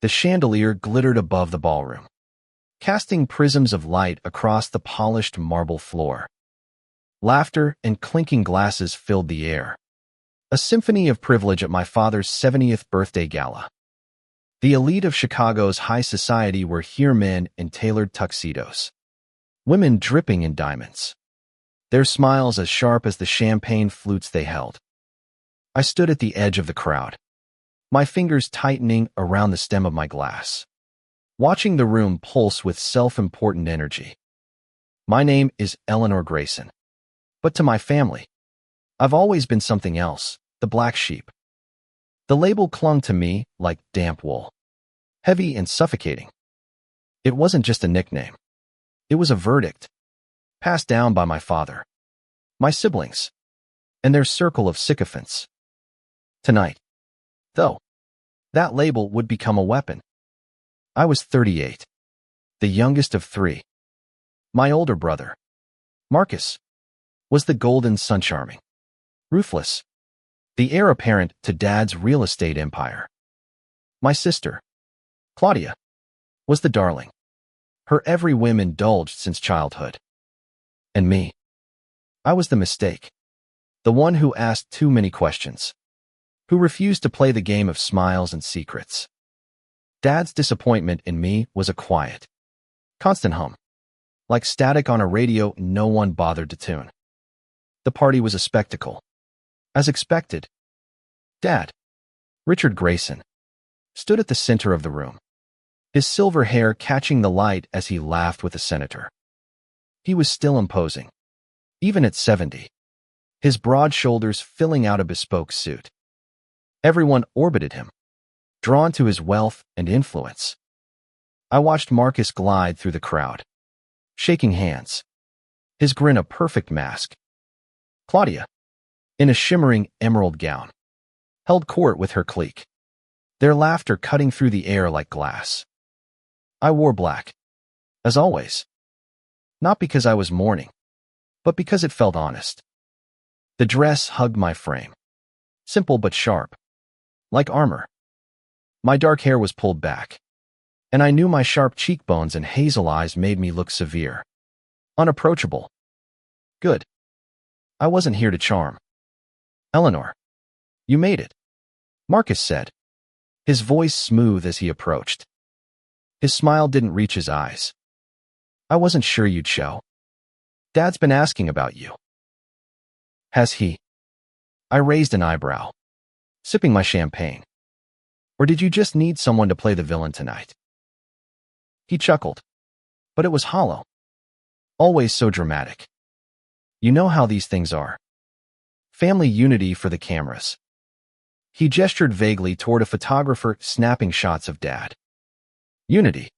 The chandelier glittered above the ballroom, casting prisms of light across the polished marble floor. Laughter and clinking glasses filled the air, a symphony of privilege at my father's 70th birthday gala. The elite of Chicago's high society were here, men in tailored tuxedos, women dripping in diamonds, their smiles as sharp as the champagne flutes they held. I stood at the edge of the crowd, my fingers tightening around the stem of my glass, watching the room pulse with self-important energy. My name is Eleanor Grayson, but to my family, I've always been something else, the black sheep. The label clung to me like damp wool, heavy and suffocating. It wasn't just a nickname. It was a verdict, passed down by my father, my siblings, and their circle of sycophants. Tonight, though, that label would become a weapon. I was 38, the youngest of three. My older brother, Marcus, was the golden son, charming, ruthless, the heir apparent to Dad's real estate empire. My sister, Claudia, was the darling, her every whim indulged since childhood. And me, I was the mistake, the one who asked too many questions, who refused to play the game of smiles and secrets. Dad's disappointment in me was a quiet, constant hum, like static on a radio no one bothered to tune. The party was a spectacle. As expected, Dad, Richard Grayson, stood at the center of the room, his silver hair catching the light as he laughed with the senator. He was still imposing, even at 70, his broad shoulders filling out a bespoke suit. Everyone orbited him, drawn to his wealth and influence. I watched Marcus glide through the crowd, shaking hands, his grin a perfect mask. Claudia, in a shimmering emerald gown, held court with her clique, their laughter cutting through the air like glass. I wore black, as always, not because I was mourning, but because it felt honest. The dress hugged my frame, simple but sharp, like armor. My dark hair was pulled back, and I knew my sharp cheekbones and hazel eyes made me look severe, unapproachable. Good. I wasn't here to charm. Eleanor, you made it, Marcus said, his voice smooth as he approached. His smile didn't reach his eyes. I wasn't sure you'd show. Dad's been asking about you. Has he? I raised an eyebrow, sipping my champagne. Or did you just need someone to play the villain tonight? He chuckled, but it was hollow. Always so dramatic. You know how these things are. Family unity for the cameras. He gestured vaguely toward a photographer snapping shots of Dad. Unity,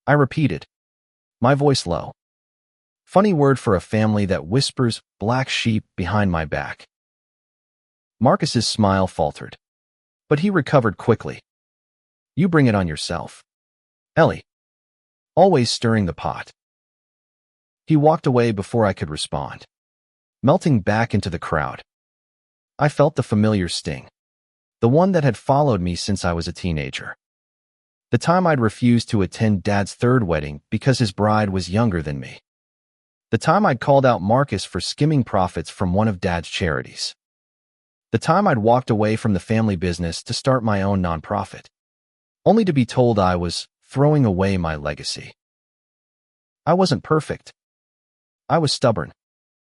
I repeated, my voice low. Funny word for a family that whispers black sheep behind my back. Marcus's smile faltered, but he recovered quickly. You bring it on yourself, Ellie. Always stirring the pot. He walked away before I could respond, melting back into the crowd. I felt the familiar sting, the one that had followed me since I was a teenager. The time I'd refused to attend Dad's third wedding because his bride was younger than me. The time I'd called out Marcus for skimming profits from one of Dad's charities. The time I'd walked away from the family business to start my own nonprofit, only to be told I was throwing away my legacy. I wasn't perfect. I was stubborn,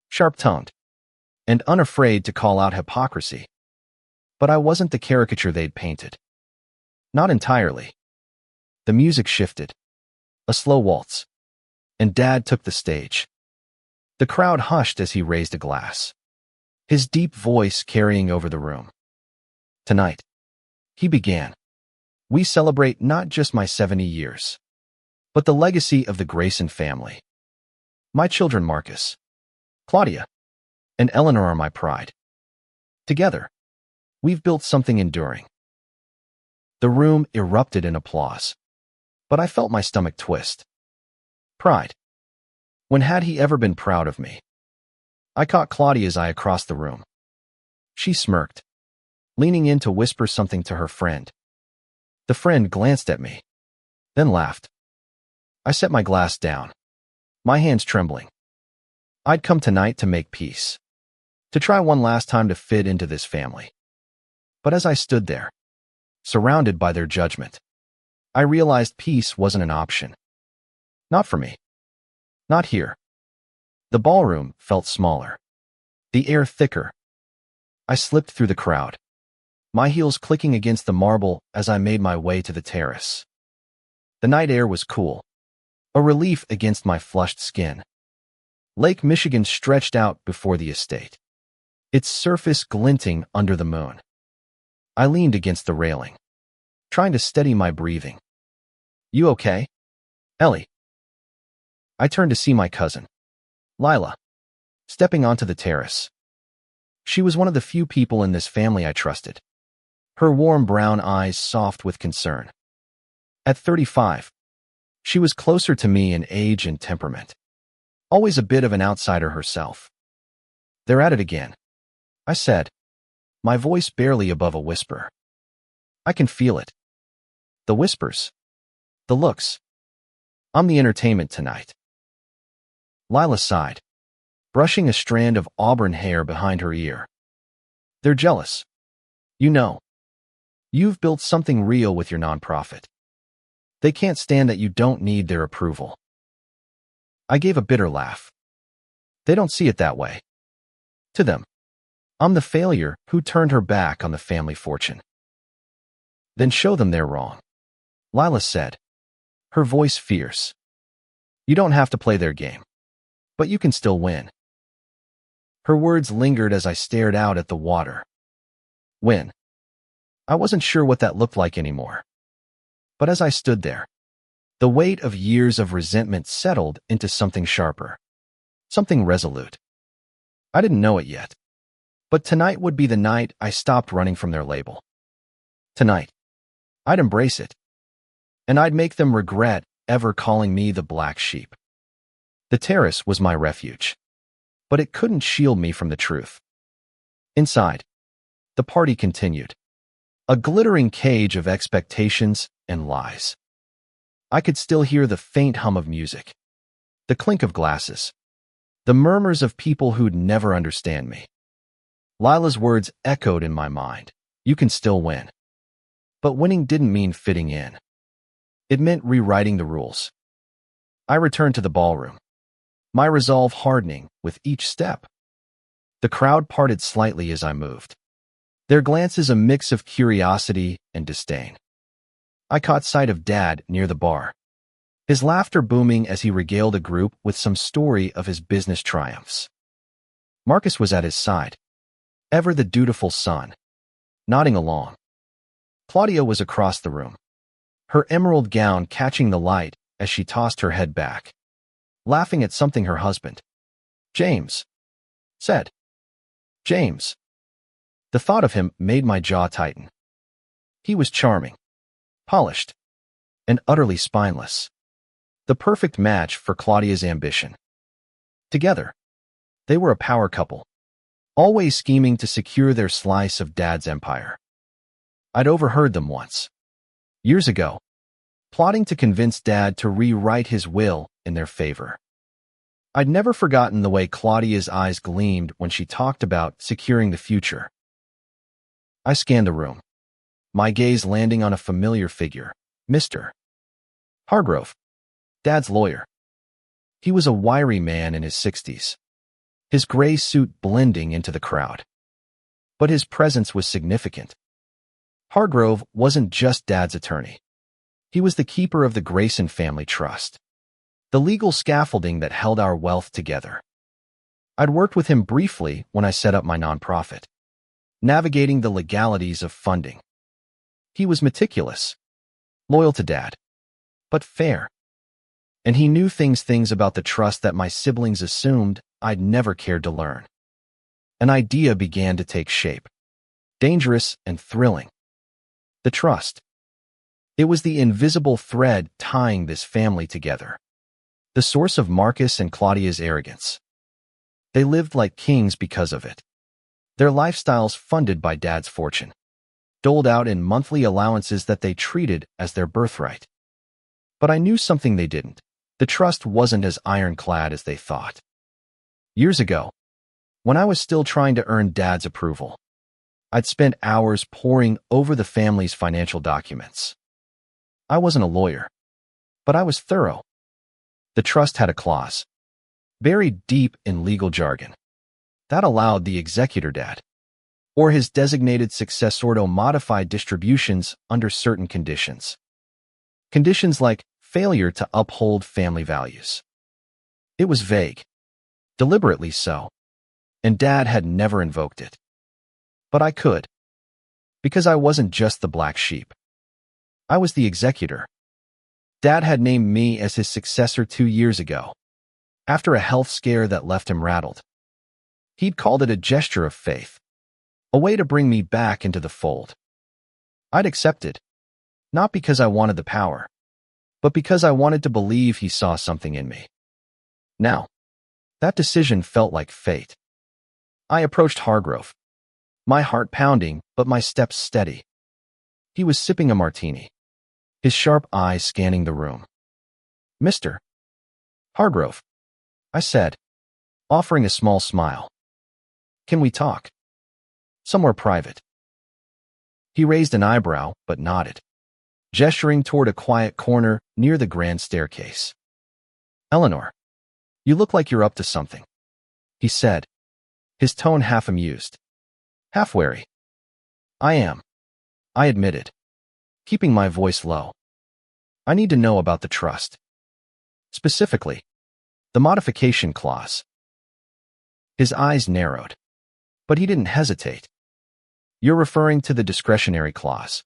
sharp-tongued, and unafraid to call out hypocrisy. But I wasn't the caricature they'd painted. Not entirely. The music shifted, a slow waltz, and Dad took the stage. The crowd hushed as he raised a glass, his deep voice carrying over the room. Tonight, he began, we celebrate not just my 70 years, but the legacy of the Grayson family. My children Marcus, Claudia, and Eleanor are my pride. Together, we've built something enduring. The room erupted in applause, but I felt my stomach twist. Pride. When had he ever been proud of me? I caught Claudia's eye across the room. She smirked, leaning in to whisper something to her friend. The friend glanced at me, then laughed. I set my glass down, my hands trembling. I'd come tonight to make peace, to try one last time to fit into this family. But as I stood there, surrounded by their judgment, I realized peace wasn't an option. Not for me. Not here. The ballroom felt smaller, the air thicker. I slipped through the crowd, my heels clicking against the marble as I made my way to the terrace. The night air was cool, a relief against my flushed skin. Lake Michigan stretched out before the estate, its surface glinting under the moon. I leaned against the railing, trying to steady my breathing. "You okay, Ellie?" I turned to see my cousin, Lila, stepping onto the terrace. She was one of the few people in this family I trusted, her warm brown eyes soft with concern. At 35, she was closer to me in age and temperament, always a bit of an outsider herself. "They're at it again," I said, my voice barely above a whisper. "I can feel it. The whispers. The looks. I'm the entertainment tonight." Lila sighed, brushing a strand of auburn hair behind her ear. "They're jealous. You know. You've built something real with your nonprofit. They can't stand that you don't need their approval." I gave a bitter laugh. They don't see it that way. To them, I'm the failure who turned her back on the family fortune. "Then show them they're wrong," Lila said, her voice fierce. "You don't have to play their game, but you can still win." Her words lingered as I stared out at the water. Win. I wasn't sure what that looked like anymore. But as I stood there, the weight of years of resentment settled into something sharper, something resolute. I didn't know it yet, but tonight would be the night I stopped running from their label. Tonight, I'd embrace it, and I'd make them regret ever calling me the black sheep. The terrace was my refuge, but it couldn't shield me from the truth. Inside, the party continued, a glittering cage of expectations and lies. I could still hear the faint hum of music, the clink of glasses, the murmurs of people who'd never understand me. Lila's words echoed in my mind. You can still win. But winning didn't mean fitting in. It meant rewriting the rules. I returned to the ballroom, my resolve hardening with each step. The crowd parted slightly as I moved, their glances a mix of curiosity and disdain. I caught sight of Dad near the bar, his laughter booming as he regaled a group with some story of his business triumphs. Marcus was at his side, ever the dutiful son, nodding along. Claudia was across the room, her emerald gown catching the light as she tossed her head back, laughing at something her husband, James, said. James. The thought of him made my jaw tighten. He was charming, polished, and utterly spineless. The perfect match for Claudia's ambition. Together, they were a power couple, always scheming to secure their slice of Dad's empire. I'd overheard them once, years ago, plotting to convince Dad to rewrite his will in their favor. I'd never forgotten the way Claudia's eyes gleamed when she talked about securing the future. I scanned the room, my gaze landing on a familiar figure, Mr. Hargrove, Dad's lawyer. He was a wiry man in his 60s, his gray suit blending into the crowd. But his presence was significant. Hargrove wasn't just Dad's attorney. He was the keeper of the Grayson family trust, the legal scaffolding that held our wealth together. I'd worked with him briefly when I set up my nonprofit, navigating the legalities of funding. He was meticulous, loyal to Dad, but fair. And he knew things about the trust that my siblings assumed I'd never cared to learn. An idea began to take shape, dangerous and thrilling. The trust. It was the invisible thread tying this family together, the source of Marcus and Claudia's arrogance. They lived like kings because of it, their lifestyles funded by Dad's fortune. doled out in monthly allowances that they treated as their birthright. But I knew something they didn't. The trust wasn't as ironclad as they thought. Years ago, when I was still trying to earn Dad's approval, I'd spent hours poring over the family's financial documents. I wasn't a lawyer, but I was thorough. The trust had a clause, buried deep in legal jargon, that allowed the executor dad, or his designated successor, to modify distributions under certain conditions. Conditions like failure to uphold family values. It was vague, deliberately so, and Dad had never invoked it. But I could, because I wasn't just the black sheep. I was the executor. Dad had named me as his successor 2 years ago, after a health scare that left him rattled. He'd called it a gesture of faith, a way to bring me back into the fold. I'd accepted, not because I wanted the power, but because I wanted to believe he saw something in me. Now, that decision felt like fate. I approached Hargrove, my heart pounding but my steps steady. He was sipping a martini, his sharp eyes scanning the room. "Mr. Hargrove," I said, offering a small smile. "Can we talk? Somewhere private." He raised an eyebrow but nodded, gesturing toward a quiet corner near the grand staircase. "Eleanor, you look like you're up to something," he said, his tone half amused, half wary. "I am," I admitted, keeping my voice low. "I need to know about the trust. Specifically, the modification clause." His eyes narrowed, but he didn't hesitate. "You're referring to the discretionary clause.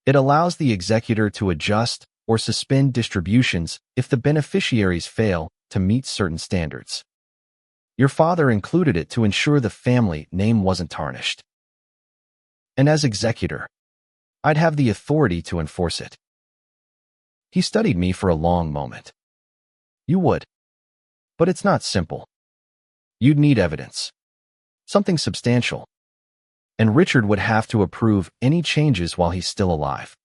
It allows the executor to adjust or suspend distributions if the beneficiaries fail to meet certain standards. Your father included it to ensure the family name wasn't tarnished. And as executor, I'd have the authority to enforce it." He studied me for a long moment. "You would. But it's not simple. You'd need evidence. Something substantial. And Richard would have to approve any changes while he's still alive."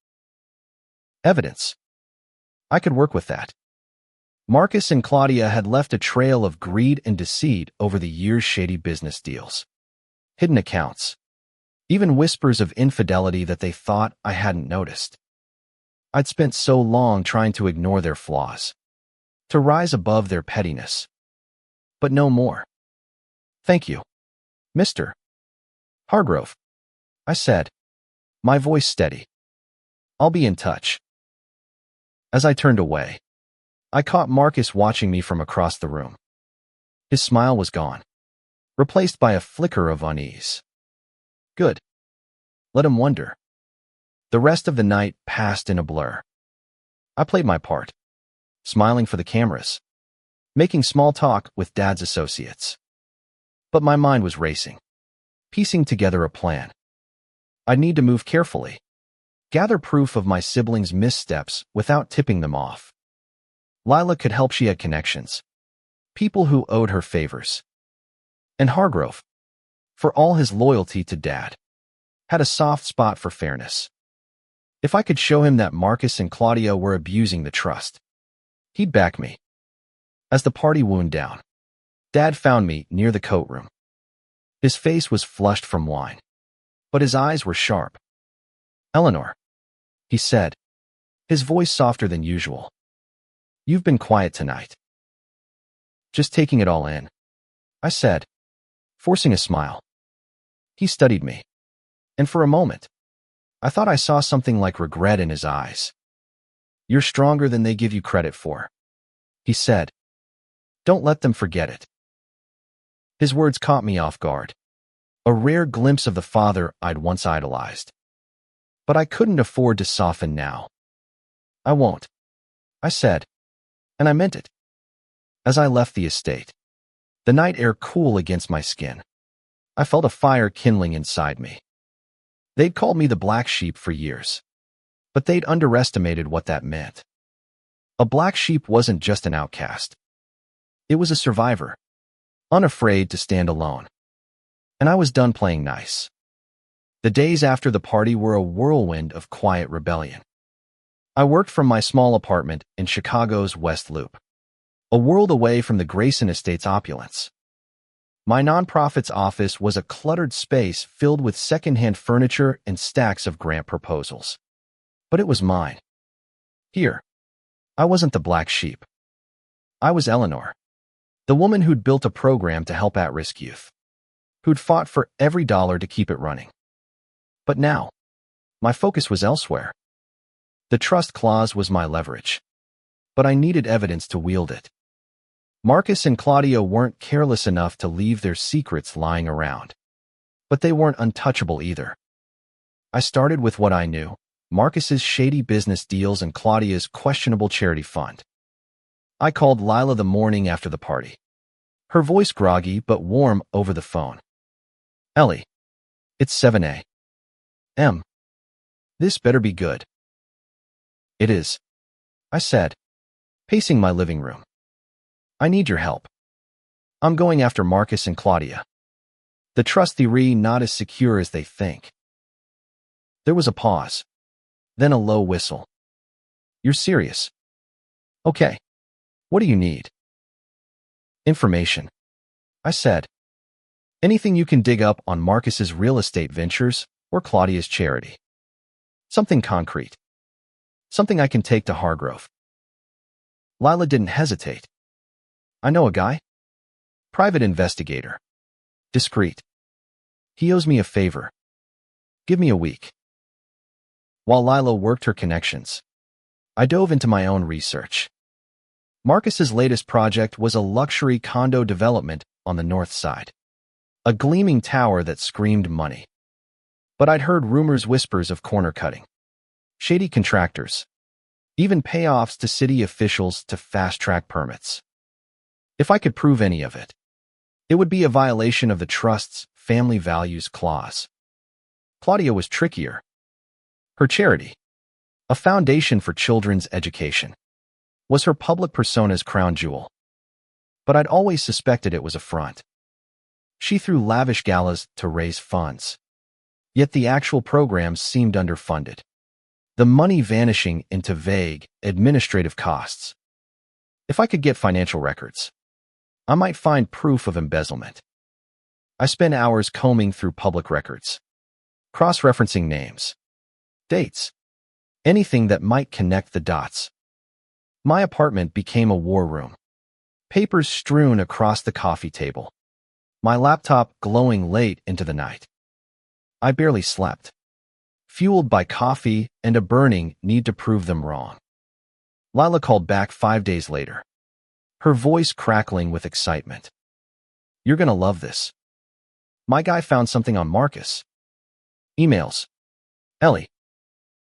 Evidence. I could work with that. Marcus and Claudia had left a trail of greed and deceit over the years' shady business deals, hidden accounts, even whispers of infidelity that they thought I hadn't noticed. I'd spent so long trying to ignore their flaws, to rise above their pettiness. But no more. "Thank you, Mr. Hargrove," I said, my voice steady. "I'll be in touch." As I turned away, I caught Marcus watching me from across the room. His smile was gone, replaced by a flicker of unease. Good. Let him wonder. The rest of the night passed in a blur. I played my part, smiling for the cameras, making small talk with Dad's associates. But my mind was racing, piecing together a plan. I'd need to move carefully, gather proof of my siblings' missteps without tipping them off. Lila could help. She had connections, people who owed her favors. And Hargrove, for all his loyalty to Dad, had a soft spot for fairness. If I could show him that Marcus and Claudia were abusing the trust, he'd back me. As the party wound down, Dad found me near the coat room. His face was flushed from wine, but his eyes were sharp. "Eleanor," he said, his voice softer than usual. "You've been quiet tonight." "Just taking it all in," I said, forcing a smile. He studied me, and for a moment, I thought I saw something like regret in his eyes. "You're stronger than they give you credit for," he said. "Don't let them forget it." His words caught me off guard, a rare glimpse of the father I'd once idolized. But I couldn't afford to soften now. "I won't," I said, and I meant it. As I left the estate, the night air cool against my skin, I felt a fire kindling inside me. They'd called me the black sheep for years, but they'd underestimated what that meant. A black sheep wasn't just an outcast. It was a survivor, unafraid to stand alone. And I was done playing nice. The days after the party were a whirlwind of quiet rebellion. I worked from my small apartment in Chicago's West Loop, a world away from the Grayson Estate's opulence. My nonprofit's office was a cluttered space filled with secondhand furniture and stacks of grant proposals. But it was mine. Here, I wasn't the black sheep. I was Eleanor, the woman who'd built a program to help at-risk youth, who'd fought for every dollar to keep it running. But now, my focus was elsewhere. The trust clause was my leverage, but I needed evidence to wield it. Marcus and Claudia weren't careless enough to leave their secrets lying around, but they weren't untouchable either. I started with what I knew: Marcus's shady business deals and Claudia's questionable charity fund. I called Lila the morning after the party, her voice groggy but warm over the phone. "Ellie, it's 7 a.m. This better be good." "It is," I said, pacing my living room. "I need your help. I'm going after Marcus and Claudia. The trust theory not as secure as they think." There was a pause, then a low whistle. "You're serious? Okay. What do you need?" "Information," I said. "Anything you can dig up on Marcus's real estate ventures or Claudia's charity. Something concrete. Something I can take to Hargrove." Lila didn't hesitate. "I know a guy. Private investigator. Discreet. He owes me a favor. Give me a week." While Lila worked her connections, I dove into my own research. Marcus's latest project was a luxury condo development on the north side, a gleaming tower that screamed money. But I'd heard whispers of corner cutting, shady contractors, even payoffs to city officials to fast-track permits. If I could prove any of it, it would be a violation of the trust's family values clause. Claudia was trickier. Her charity, a foundation for children's education, was her public persona's crown jewel. But I'd always suspected it was a front. She threw lavish galas to raise funds, yet the actual programs seemed underfunded, the money vanishing into vague, administrative costs. If I could get financial records, I might find proof of embezzlement. I spent hours combing through public records, cross-referencing names, dates, anything that might connect the dots. My apartment became a war room, papers strewn across the coffee table, my laptop glowing late into the night. I barely slept, fueled by coffee and a burning need to prove them wrong. Lila called back 5 days later, her voice crackling with excitement. "You're gonna love this. My guy found something on Marcus. Emails. Ellie.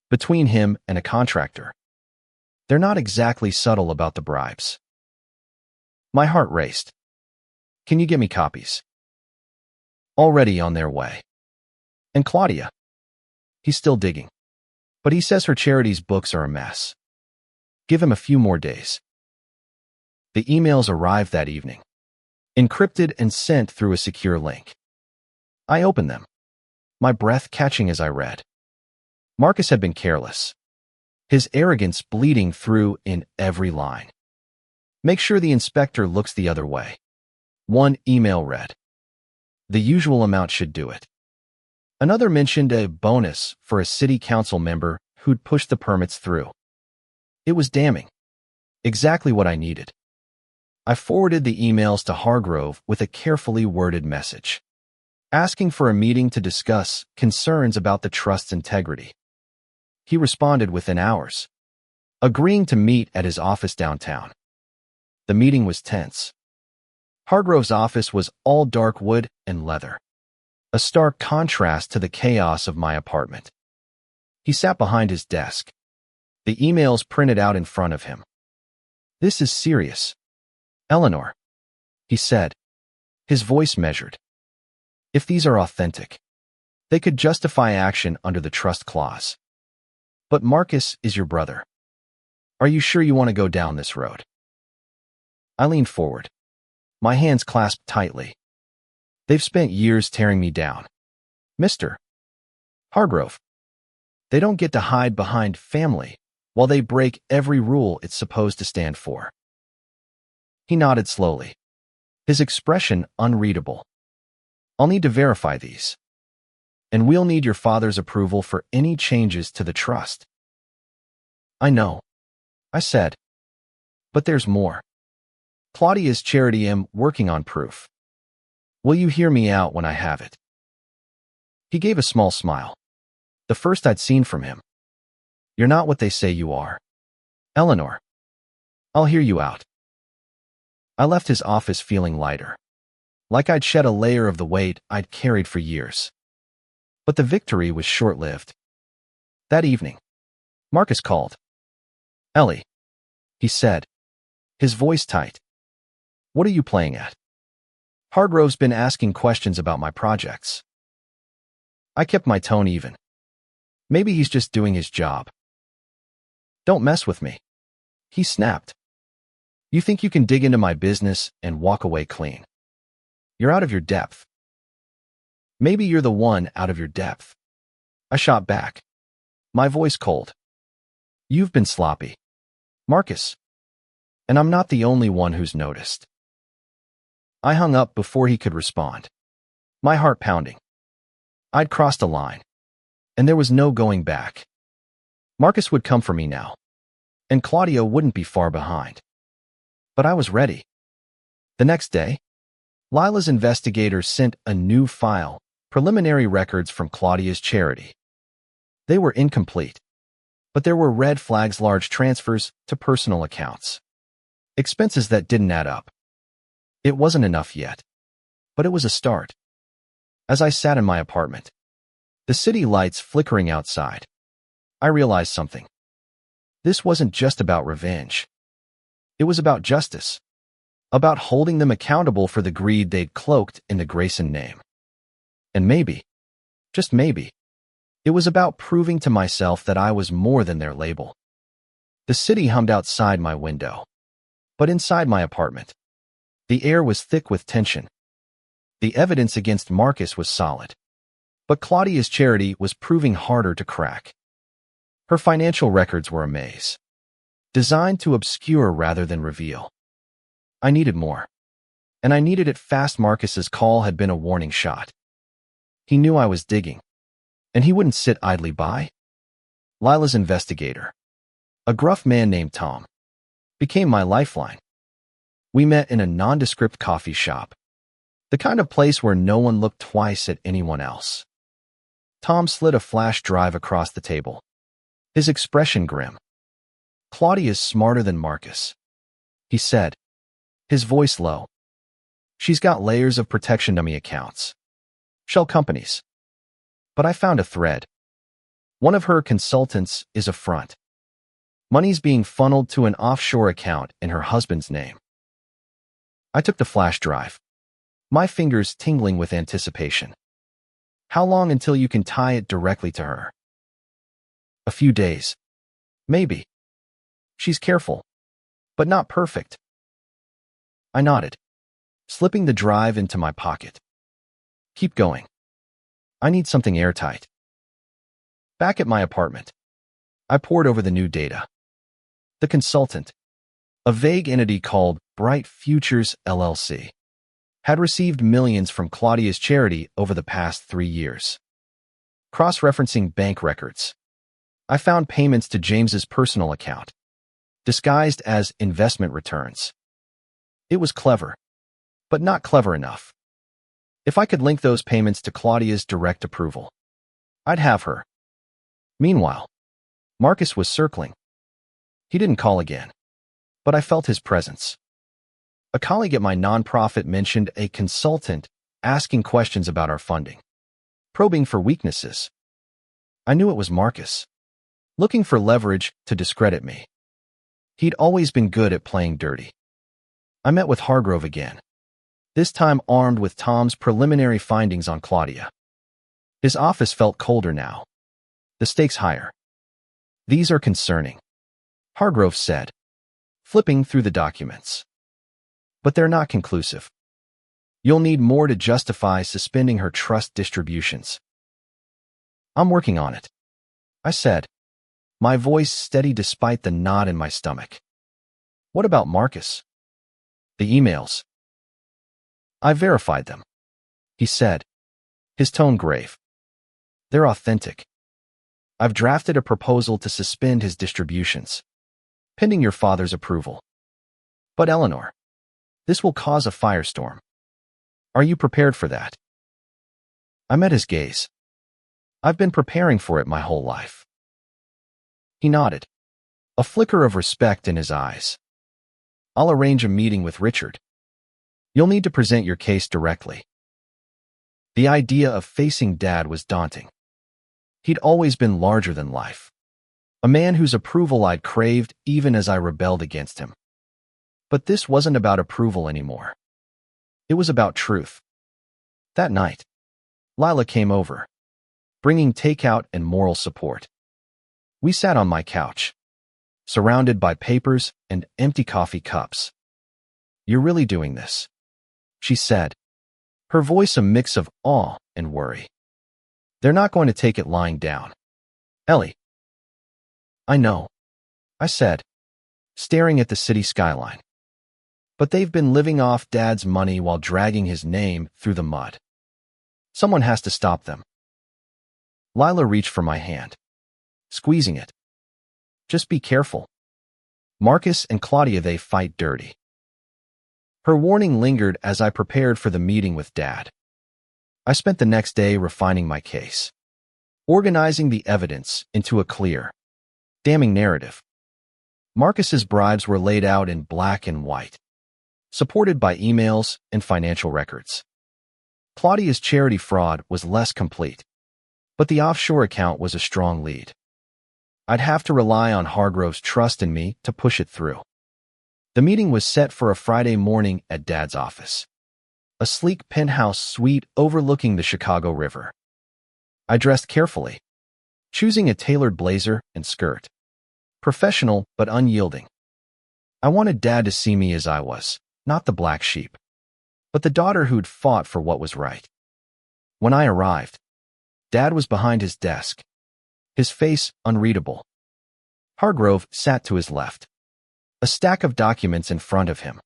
Between him and a contractor. They're not exactly subtle about the bribes." My heart raced. "Can you get me copies?" "Already on their way." "And Claudia?" "He's still digging, but he says her charity's books are a mess. Give him a few more days." The emails arrived that evening, encrypted and sent through a secure link. I opened them, my breath catching as I read. Marcus had been careless, his arrogance bleeding through in every line. "Make sure the inspector looks the other way." One email read, "The usual amount should do it." Another mentioned a bonus for a city council member who'd pushed the permits through. It was damning. Exactly what I needed. I forwarded the emails to Hargrove with a carefully worded message, asking for a meeting to discuss concerns about the trust's integrity. He responded within hours, agreeing to meet at his office downtown. The meeting was tense. Hargrove's office was all dark wood and leather, a stark contrast to the chaos of my apartment. He sat behind his desk, the emails printed out in front of him. "This is serious, Eleanor," he said, his voice measured. "If these are authentic, they could justify action under the trust clause. But Marcus is your brother. Are you sure you want to go down this road?" I leaned forward, my hands clasped tightly. "They've spent years tearing me down, mister. Hargrove. They don't get to hide behind family while they break every rule it's supposed to stand for. He nodded slowly, his expression unreadable. I'll need to verify these. And we'll need your father's approval for any changes to the trust. I know, I said. But there's more. Claudia's charity am working on proof. Will you hear me out when I have it? He gave a small smile, the first I'd seen from him. You're not what they say you are, Eleanor. I'll hear you out. I left his office feeling lighter, like I'd shed a layer of the weight I'd carried for years. But the victory was short-lived. That evening, Marcus called. Ellie, he said, his voice tight. What are you playing at? Hargrove's been asking questions about my projects. I kept my tone even. Maybe he's just doing his job. Don't mess with me, he snapped. You think you can dig into my business and walk away clean? You're out of your depth. Maybe you're the one out of your depth. I shot back, my voice cold. You've been sloppy, Marcus. And I'm not the only one who's noticed. I hung up before he could respond, my heart pounding. I'd crossed a line, and there was no going back. Marcus would come for me now, and Claudia wouldn't be far behind. But I was ready. The next day, Lila's investigators sent a new file, preliminary records from Claudia's charity. They were incomplete, but there were red flags, large transfers to personal accounts. Expenses that didn't add up. It wasn't enough yet, but it was a start. As I sat in my apartment, the city lights flickering outside, I realized something. This wasn't just about revenge. It was about justice, about holding them accountable for the greed they'd cloaked in the Grayson name. And maybe, just maybe, it was about proving to myself that I was more than their label. The city hummed outside my window, but inside my apartment, the air was thick with tension. The evidence against Marcus was solid, but Claudia's charity was proving harder to crack. Her financial records were a maze, designed to obscure rather than reveal. I needed more, and I needed it fast. Marcus's call had been a warning shot. He knew I was digging, and he wouldn't sit idly by. Lila's investigator, a gruff man named Tom, became my lifeline. We met in a nondescript coffee shop, the kind of place where no one looked twice at anyone else. Tom slid a flash drive across the table, his expression grim. Claudia's smarter than Marcus, he said, his voice low. She's got layers of protection dummy accounts, shell companies. But I found a thread. One of her consultants is a front. Money's being funneled to an offshore account in her husband's name. I took the flash drive, my fingers tingling with anticipation. How long until you can tie it directly to her? A few days. Maybe. She's careful, but not perfect. I nodded, slipping the drive into my pocket. Keep going. I need something airtight. Back at my apartment, I pored over the new data. The consultant, a vague entity called Bright Futures LLC, had received millions from Claudia's charity over the past 3 years. Cross-referencing bank records, I found payments to James's personal account, disguised as investment returns. It was clever, but not clever enough. If I could link those payments to Claudia's direct approval, I'd have her. Meanwhile, Marcus was circling. He didn't call again, but I felt his presence. A colleague at my nonprofit mentioned a consultant asking questions about our funding, probing for weaknesses. I knew it was Marcus, looking for leverage to discredit me. He'd always been good at playing dirty. I met with Hargrove again, this time armed with Tom's preliminary findings on Claudia. His office felt colder now, the stakes higher. These are concerning, Hargrove said, flipping through the documents. But they're not conclusive. You'll need more to justify suspending her trust distributions. I'm working on it, I said, my voice steady despite the knot in my stomach. What about Marcus? The emails. I verified them, he said, his tone grave. They're authentic. I've drafted a proposal to suspend his distributions, pending your father's approval. But Eleanor, this will cause a firestorm. Are you prepared for that? I met his gaze. I've been preparing for it my whole life. He nodded, a flicker of respect in his eyes. I'll arrange a meeting with Richard. You'll need to present your case directly. The idea of facing Dad was daunting. He'd always been larger than life, a man whose approval I'd craved even as I rebelled against him. But this wasn't about approval anymore. It was about truth. That night, Lila came over, bringing takeout and moral support. We sat on my couch, surrounded by papers and empty coffee cups. You're really doing this, she said, her voice a mix of awe and worry. They're not going to take it lying down. Ellie. I know, I said, staring at the city skyline. But they've been living off Dad's money while dragging his name through the mud. Someone has to stop them. Lila reached for my hand, squeezing it. Just be careful. Marcus and Claudia, they fight dirty. Her warning lingered as I prepared for the meeting with Dad. I spent the next day refining my case, organizing the evidence into a clear, damning narrative. Marcus's bribes were laid out in black and white, supported by emails and financial records. Claudia's charity fraud was less complete, but the offshore account was a strong lead. I'd have to rely on Hargrove's trust in me to push it through. The meeting was set for a Friday morning at Dad's office, a sleek penthouse suite overlooking the Chicago River. I dressed carefully, choosing a tailored blazer and skirt, professional but unyielding. I wanted Dad to see me as I was, not the black sheep, but the daughter who'd fought for what was right. When I arrived, Dad was behind his desk, his face unreadable. Hargrove sat to his left, a stack of documents in front of him.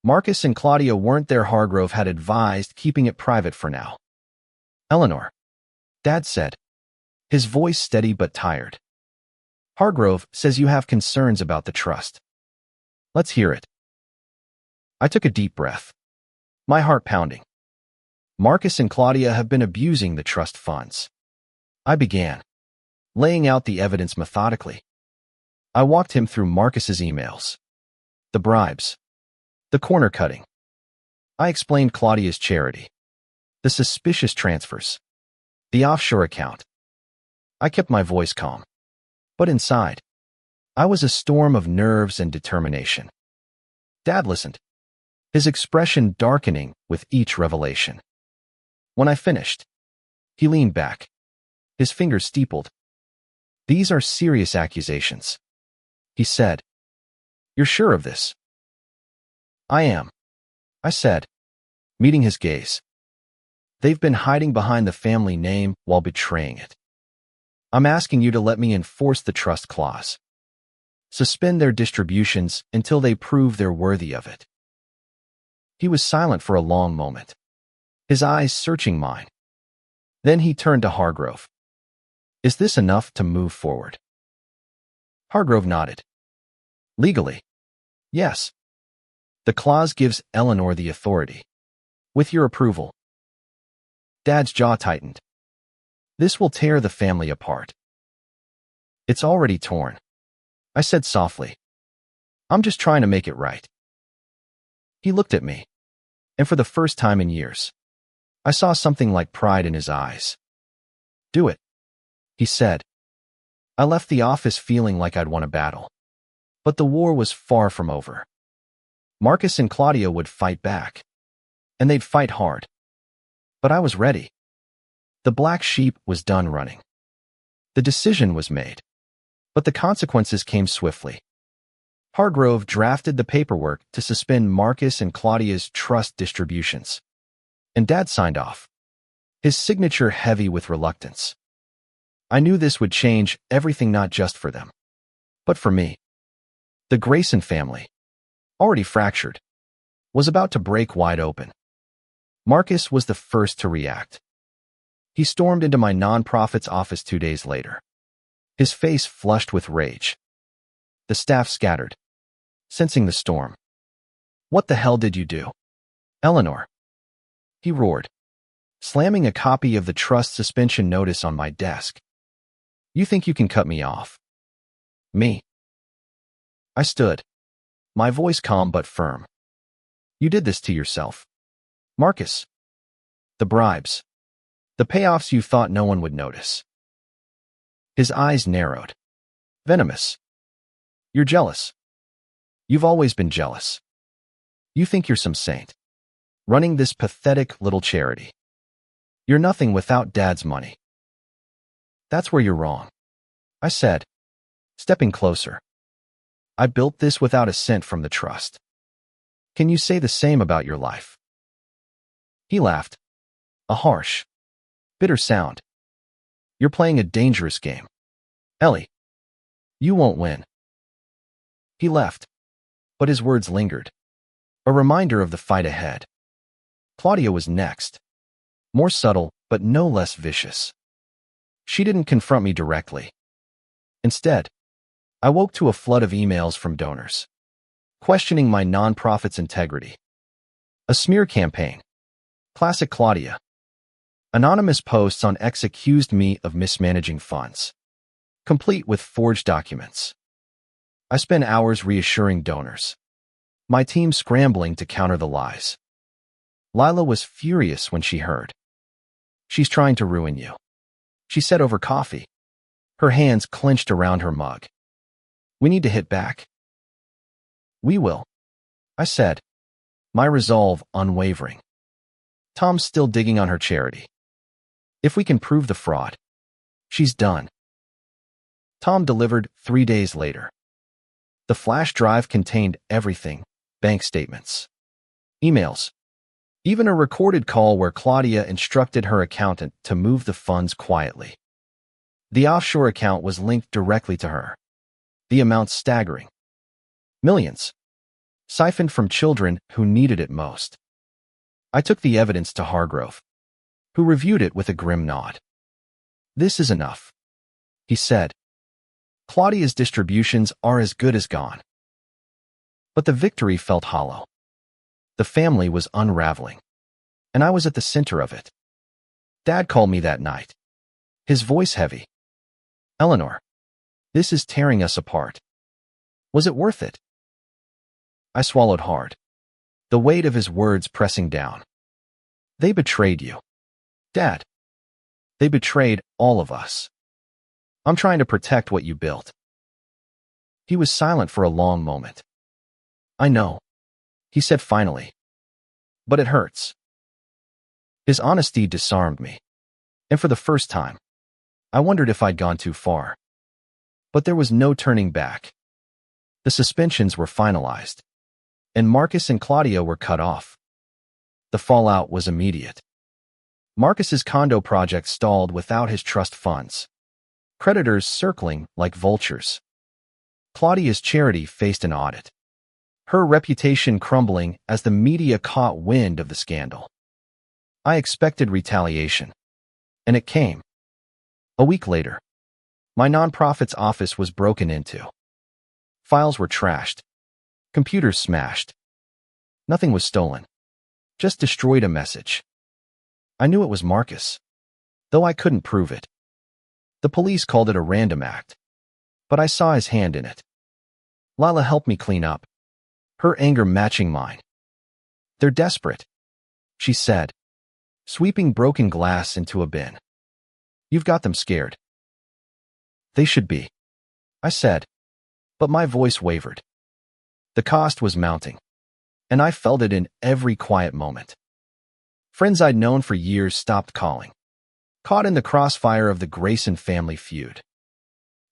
Marcus and Claudia weren't there. Hargrove had advised keeping it private for now. Eleanor, Dad said, his voice steady but tired. Hargrove says you have concerns about the trust. Let's hear it. I took a deep breath, my heart pounding. Marcus and Claudia have been abusing the trust funds. I began, laying out the evidence methodically. I walked him through Marcus's emails, the bribes, the corner cutting. I explained Claudia's charity, the suspicious transfers, the offshore account. I kept my voice calm, but inside, I was a storm of nerves and determination. Dad listened, his expression darkening with each revelation. When I finished, he leaned back, his fingers steepled. These are serious accusations, he said. You're sure of this? I am, I said, meeting his gaze. They've been hiding behind the family name while betraying it. I'm asking you to let me enforce the trust clause. Suspend their distributions until they prove they're worthy of it. He was silent for a long moment, his eyes searching mine. Then he turned to Hargrove. Is this enough to move forward? Hargrove nodded. Legally, yes. The clause gives Eleanor the authority. With your approval. Dad's jaw tightened. This will tear the family apart. It's already torn, I said softly. I'm just trying to make it right. He looked at me, and for the first time in years, I saw something like pride in his eyes. Do it, he said. I left the office feeling like I'd won a battle. But the war was far from over. Marcus and Claudia would fight back, and they'd fight hard. But I was ready. The black sheep was done running. The decision was made, but the consequences came swiftly. Hargrove drafted the paperwork to suspend Marcus and Claudia's trust distributions, and Dad signed off, his signature heavy with reluctance. I knew this would change everything, not just for them, but for me. The Grayson family, already fractured, was about to break wide open. Marcus was the first to react. He stormed into my nonprofit's office 2 days later, his face flushed with rage. The staff scattered, sensing the storm. "What the hell did you do, Eleanor?" he roared, slamming a copy of the trust suspension notice on my desk. "You think you can cut me off?" "Me?" I stood, my voice calm but firm. "You did this to yourself, Marcus. The bribes, the payoffs, you thought no one would notice." His eyes narrowed. Venomous. "You're jealous. You've always been jealous. You think you're some saint, running this pathetic little charity. You're nothing without Dad's money." "That's where you're wrong," I said, stepping closer. "I built this without a cent from the trust. Can you say the same about your life?" He laughed, a harsh, bitter sound. "You're playing a dangerous game, Ellie. You won't win." He left, but his words lingered, a reminder of the fight ahead. Claudia was next, more subtle but no less vicious. She didn't confront me directly. Instead, I woke to a flood of emails from donors, questioning my nonprofit's integrity. A smear campaign. Classic Claudia. Anonymous posts on X accused me of mismanaging funds, complete with forged documents. I spent hours reassuring donors, my team scrambling to counter the lies. Lila was furious when she heard. "She's trying to ruin you," she said over coffee, her hands clenched around her mug. "We need to hit back." "We will," I said, my resolve unwavering. "Tom's still digging on her charity. If we can prove the fraud, she's done." Tom delivered 3 days later. The flash drive contained everything: bank statements, emails, even a recorded call where Claudia instructed her accountant to move the funds quietly. The offshore account was linked directly to her. The amount staggering. Millions, siphoned from children who needed it most. I took the evidence to Hargrove, who reviewed it with a grim nod. "This is enough," he said. "Claudia's distributions are as good as gone." But the victory felt hollow. The family was unraveling, and I was at the center of it. Dad called me that night, his voice heavy. "Eleanor, this is tearing us apart. Was it worth it?" I swallowed hard, the weight of his words pressing down. "They betrayed you, Dad. They betrayed all of us. I'm trying to protect what you built." He was silent for a long moment. "I know," he said finally, "but it hurts." His honesty disarmed me, and for the first time, I wondered if I'd gone too far. But there was no turning back. The suspensions were finalized, and Marcus and Claudia were cut off. The fallout was immediate. Marcus's condo project stalled without his trust funds, creditors circling like vultures. Claudia's charity faced an audit, her reputation crumbling as the media caught wind of the scandal. I expected retaliation, and it came. A week later, my nonprofit's office was broken into. Files were trashed, computers smashed. Nothing was stolen, just destroyed a message. I knew it was Marcus, though I couldn't prove it. The police called it a random act, but I saw his hand in it. Lila helped me clean up, her anger matching mine. "They're desperate," she said, sweeping broken glass into a bin. "You've got them scared." "They should be," I said, but my voice wavered. The cost was mounting, and I felt it in every quiet moment. Friends I'd known for years stopped calling, caught in the crossfire of the Grayson family feud.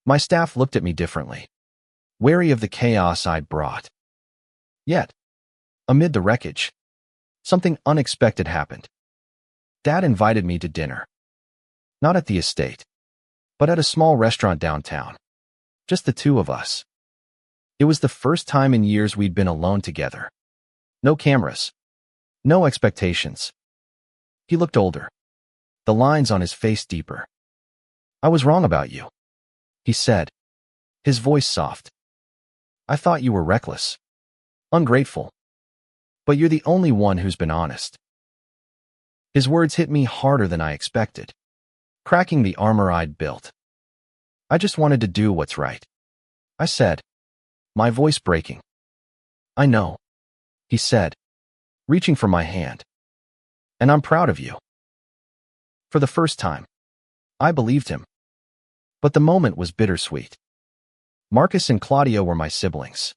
My staff looked at me differently, wary of the chaos I'd brought. Yet, amid the wreckage, something unexpected happened. Dad invited me to dinner. Not at the estate, but at a small restaurant downtown. Just the two of us. It was the first time in years we'd been alone together. No cameras. No expectations. He looked older. The lines on his face deeper. "I was wrong about you," he said, his voice soft. "I thought you were reckless. Ungrateful. But you're the only one who's been honest." His words hit me harder than I expected, cracking the armor I'd built. "I just wanted to do what's right," I said, my voice breaking. "I know," he said, reaching for my hand. "And I'm proud of you." For the first time, I believed him. But the moment was bittersweet. Marcus and Claudia were my siblings,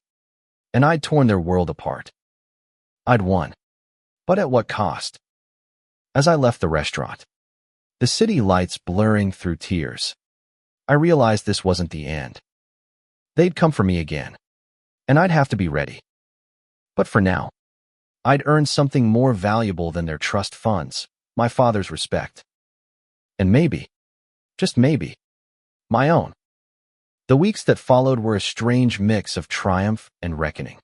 and I'd torn their world apart. I'd won. But at what cost? As I left the restaurant, the city lights blurring through tears, I realized this wasn't the end. They'd come for me again, and I'd have to be ready. But for now, I'd earned something more valuable than their trust funds, my father's respect. And maybe, just maybe, my own. The weeks that followed were a strange mix of triumph and reckoning.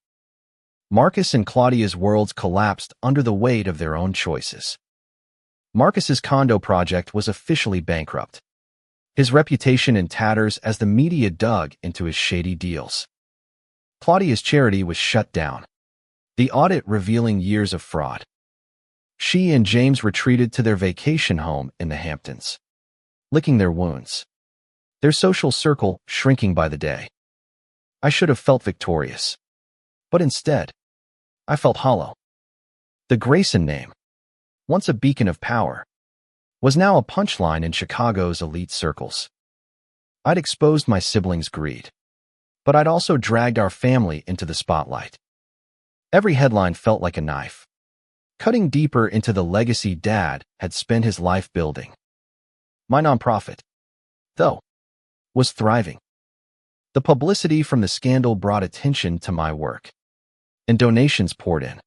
Marcus and Claudia's worlds collapsed under the weight of their own choices. Marcus's condo project was officially bankrupt, his reputation in tatters as the media dug into his shady deals. Claudia's charity was shut down, the audit revealing years of fraud. She and James retreated to their vacation home in the Hamptons, licking their wounds, their social circle shrinking by the day. I should have felt victorious, but instead, I felt hollow. The Grayson name, once a beacon of power, was now a punchline in Chicago's elite circles. I'd exposed my siblings' greed, but I'd also dragged our family into the spotlight. Every headline felt like a knife, cutting deeper into the legacy Dad had spent his life building. My nonprofit, though, was thriving. The publicity from the scandal brought attention to my work, and donations poured in.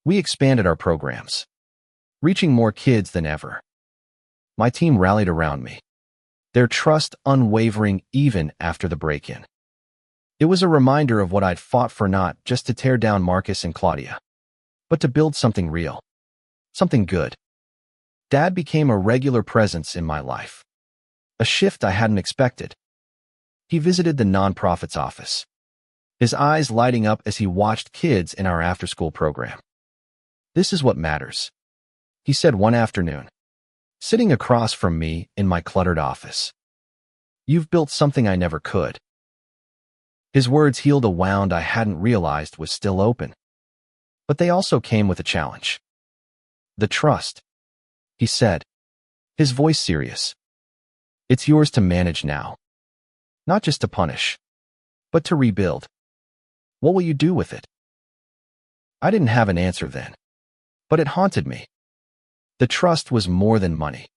We expanded our programs, reaching more kids than ever. My team rallied around me, their trust unwavering even after the break-in. It was a reminder of what I'd fought for, not just to tear down Marcus and Claudia, but to build something real, something good. Dad became a regular presence in my life, a shift I hadn't expected. He visited the nonprofit's office, his eyes lighting up as he watched kids in our after-school program. "This is what matters," he said one afternoon, sitting across from me in my cluttered office. "You've built something I never could." His words healed a wound I hadn't realized was still open. But they also came with a challenge. "The trust," he said, his voice serious. "It's yours to manage now. Not just to punish, but to rebuild. What will you do with it?" I didn't have an answer then, but it haunted me. The trust was more than money.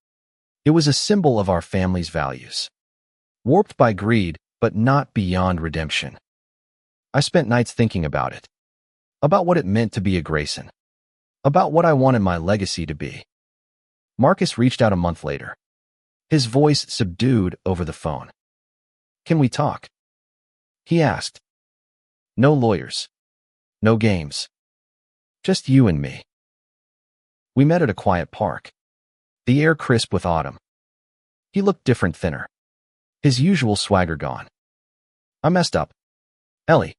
It was a symbol of our family's values, warped by greed, but not beyond redemption. I spent nights thinking about it, about what it meant to be a Grayson, about what I wanted my legacy to be. Marcus reached out a month later, his voice subdued over the phone. "Can we talk?" he asked. "No lawyers, no games, just you and me." We met at a quiet park, the air crisp with autumn. He looked different, thinner, his usual swagger gone. "I messed up, Ellie,"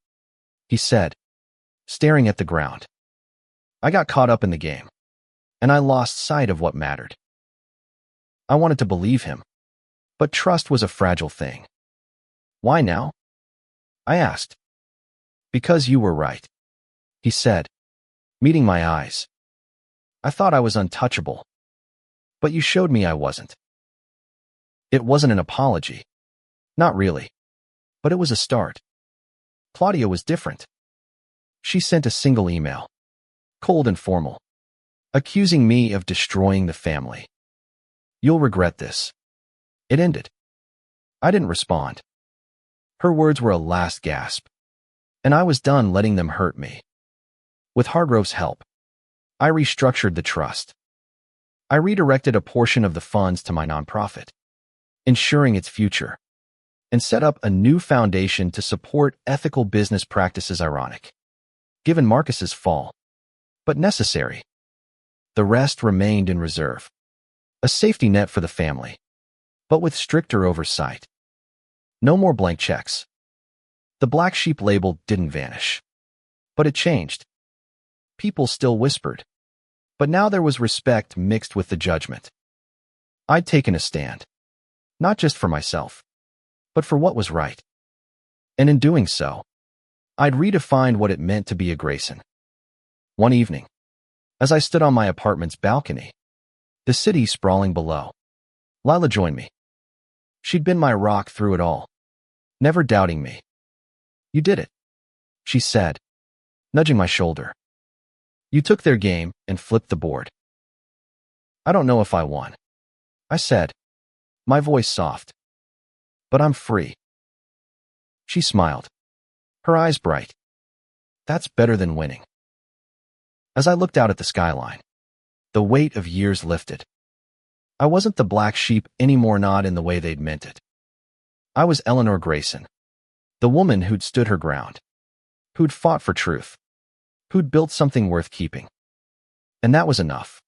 he said, staring at the ground. "I got caught up in the game, and I lost sight of what mattered." I wanted to believe him, but trust was a fragile thing. "Why now?" I asked. "Because you were right," he said, meeting my eyes. "I thought I was untouchable, but you showed me I wasn't." It wasn't an apology. Not really. But it was a start. Claudia was different. She sent a single email, cold and formal, accusing me of destroying the family. "You'll regret this." It ended. I didn't respond. Her words were a last gasp, and I was done letting them hurt me. With Hargrove's help, I restructured the trust. I redirected a portion of the funds to my nonprofit, ensuring its future, and set up a new foundation to support ethical business practices. Ironic, given Marcus's fall, but necessary. The rest remained in reserve, a safety net for the family, but with stricter oversight. No more blank checks. The black sheep label didn't vanish, but it changed. People still whispered, but now there was respect mixed with the judgment. I'd taken a stand, not just for myself, but for what was right. And in doing so, I'd redefined what it meant to be a Grayson. One evening, as I stood on my apartment's balcony, the city sprawling below, Lila joined me. She'd been my rock through it all, never doubting me. You did it, she said, nudging my shoulder. You took their game and flipped the board. I don't know if I won, I said, my voice soft. But I'm free. She smiled, her eyes bright. That's better than winning. As I looked out at the skyline, the weight of years lifted. I wasn't the black sheep anymore, not in the way they'd meant it. I was Eleanor Grayson, the woman who'd stood her ground, who'd fought for truth, who'd built something worth keeping. And that was enough.